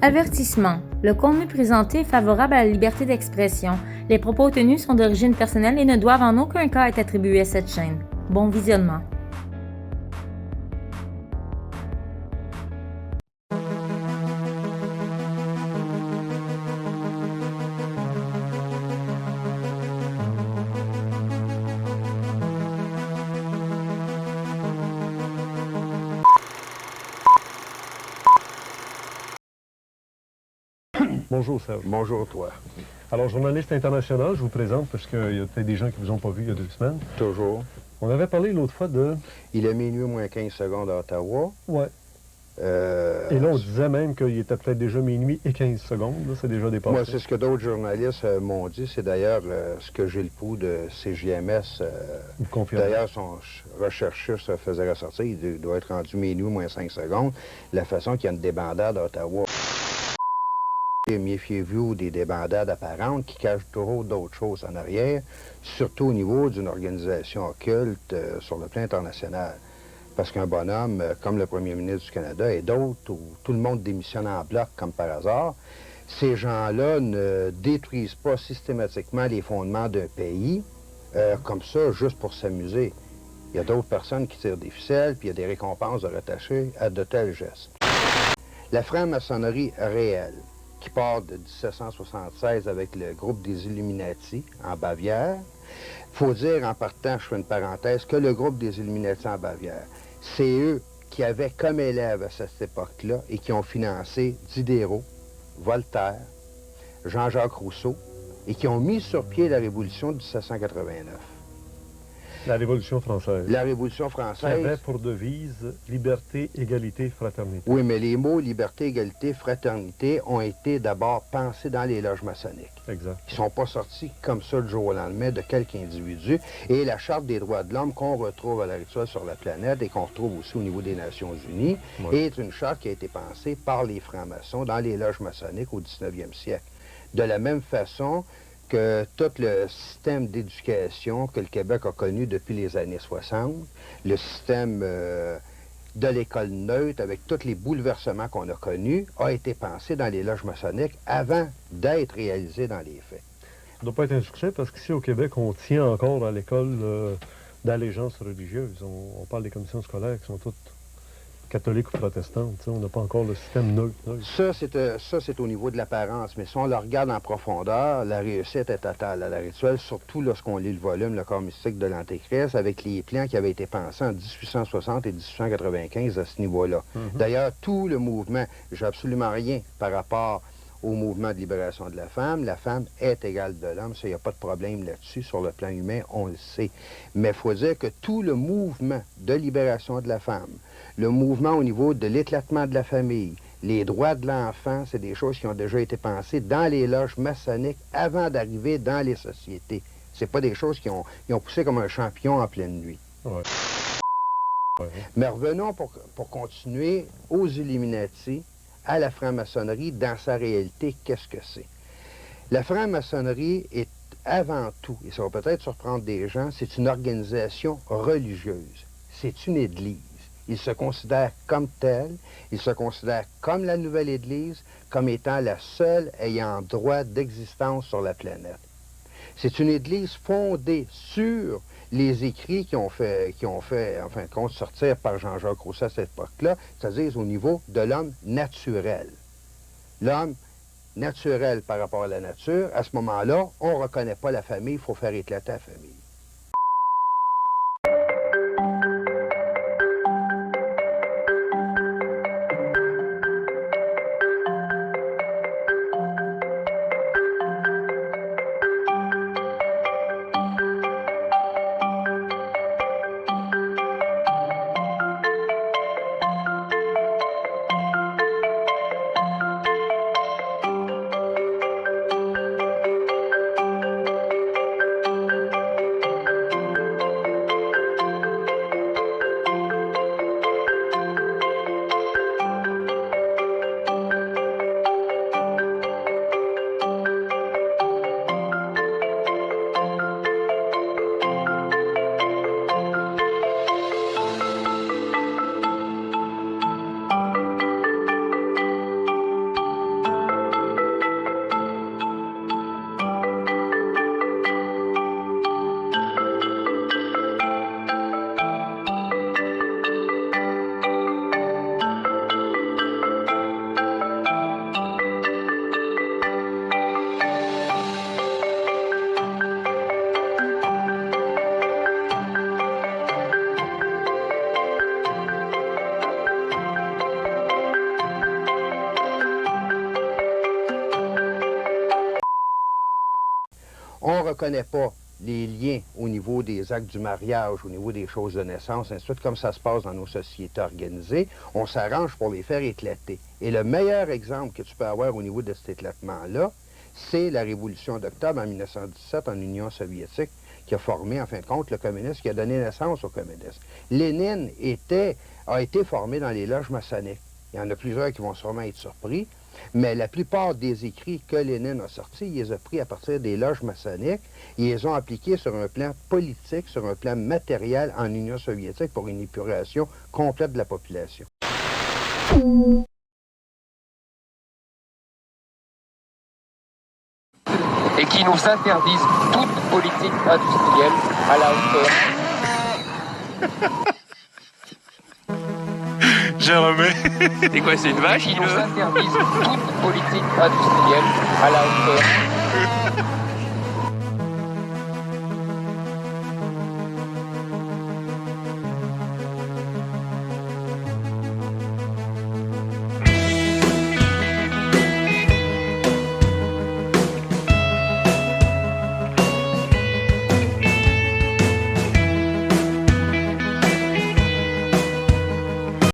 Avertissement. Le contenu présenté est favorable à la liberté d'expression. Les propos tenus sont d'origine personnelle et ne doivent en aucun cas être attribués à cette chaîne. Bon visionnement. Bonjour Serge. Bonjour toi. Alors, journaliste international, je vous présente parce qu'il y a peut-être des gens qui ne vous ont pas vu il y a 2 semaines. Toujours. On avait parlé l'autre fois de... Il est minuit moins 15 secondes à Ottawa. Ouais. Et là, on disait même qu'il était peut-être déjà minuit et 15 secondes. Là, c'est déjà dépassé. Moi, c'est ce que d'autres journalistes m'ont dit. C'est d'ailleurs ce que Gilles Proulx de CJMS, d'ailleurs, son recherchiste faisait ressortir. Il doit être rendu minuit moins 5 secondes. La façon qu'il y a une débandade à Ottawa. Méfiez-vous des débandades apparentes qui cachent toujours d'autres choses en arrière, surtout au niveau d'une organisation occulte sur le plan international. Parce qu'un bonhomme, comme le premier ministre du Canada et d'autres, où tout le monde démissionne en bloc comme par hasard, ces gens-là ne détruisent pas systématiquement les fondements d'un pays comme ça, juste pour s'amuser. Il y a d'autres personnes qui tirent des ficelles, puis il y a des récompenses de rattacher à de tels gestes. La franc-maçonnerie réelle, qui part de 1776 avec le groupe des Illuminati en Bavière. Il faut dire en partant, je fais une parenthèse, que le groupe des Illuminati en Bavière, c'est eux qui avaient comme élèves à cette époque-là et qui ont financé Diderot, Voltaire, Jean-Jacques Rousseau et qui ont mis sur pied la Révolution de 1789. La Révolution française. La Révolution française avait pour devise liberté, égalité, fraternité. Oui, mais les mots liberté, égalité, fraternité ont été d'abord pensés dans les loges maçonniques. Exact. Ils ne sont pas sortis comme ça du jour au lendemain de quelque individu. Et la Charte des droits de l'homme qu'on retrouve à l'heure actuelle sur la planète et qu'on retrouve aussi au niveau des Nations Unies est une charte qui a été pensée par les francs-maçons dans les loges maçonniques au 19e siècle. De la même façon que tout le système d'éducation que le Québec a connu depuis les années 60, le système de l'école neutre, avec tous les bouleversements qu'on a connus, a été pensé dans les loges maçonniques avant d'être réalisé dans les faits. Ça ne doit pas être un succès parce qu'ici au Québec, on tient encore à l'école d'allégeance religieuse. On parle des commissions scolaires qui sont toutes catholiques ou protestantes. On n'a pas encore le système neutre. Ça, c'est au niveau de l'apparence, mais si on le regarde en profondeur, la réussite est totale à l'heure actuelle, surtout lorsqu'on lit le volume, le corps mystique de l'Antéchrist, avec les plans qui avaient été pensés en 1860 et 1895 à ce niveau-là. D'ailleurs, tout le mouvement, j'ai absolument rien par rapport au mouvement de libération de la femme est égale de l'homme, ça, il n'y a pas de problème là-dessus, sur le plan humain, on le sait. Mais il faut dire que tout le mouvement de libération de la femme, le mouvement au niveau de l'éclatement de la famille, les droits de l'enfant, c'est des choses qui ont déjà été pensées dans les loges maçonniques avant d'arriver dans les sociétés. C'est pas des choses qui ont poussé comme un champignon en pleine nuit. Ouais. Ouais. Mais revenons pour continuer aux Illuminati, à la franc-maçonnerie, dans sa réalité, qu'est-ce que c'est? La franc-maçonnerie est avant tout, et ça va peut-être surprendre des gens, c'est une organisation religieuse. C'est une église. Il se considère comme tel, il se considère comme la nouvelle église, comme étant la seule ayant droit d'existence sur la planète. C'est une église fondée sur les écrits qui ont fait, en fin de compte, sortir par Jean-Jacques Rousseau à cette époque-là, c'est-à-dire au niveau de l'homme naturel. L'homme naturel par rapport à la nature, à ce moment-là, on ne reconnaît pas la famille, il faut faire éclater la famille. reconnaît pas les liens au niveau des actes du mariage, au niveau des choses de naissance, ainsi de suite, comme ça se passe dans nos sociétés organisées, on s'arrange pour les faire éclater. Et le meilleur exemple que tu peux avoir au niveau de cet éclatement-là, c'est la révolution d'octobre en 1917 en Union soviétique, qui a formé, en fin de compte, le communisme, qui a donné naissance au communisme. Lénine a été formé dans les loges maçonniques. Il y en a plusieurs qui vont sûrement être surpris, mais la plupart des écrits que Lénine a sortis, il les a pris à partir des loges maçonniques, ils les ont appliqués sur un plan politique, sur un plan matériel en Union soviétique pour une épuration complète de la population. Et qui nous interdisent toute politique industrielle à la hauteur. Je remets. C'est quoi, c'est une vache qui nous interdisent toute politique industrielle à la hauteur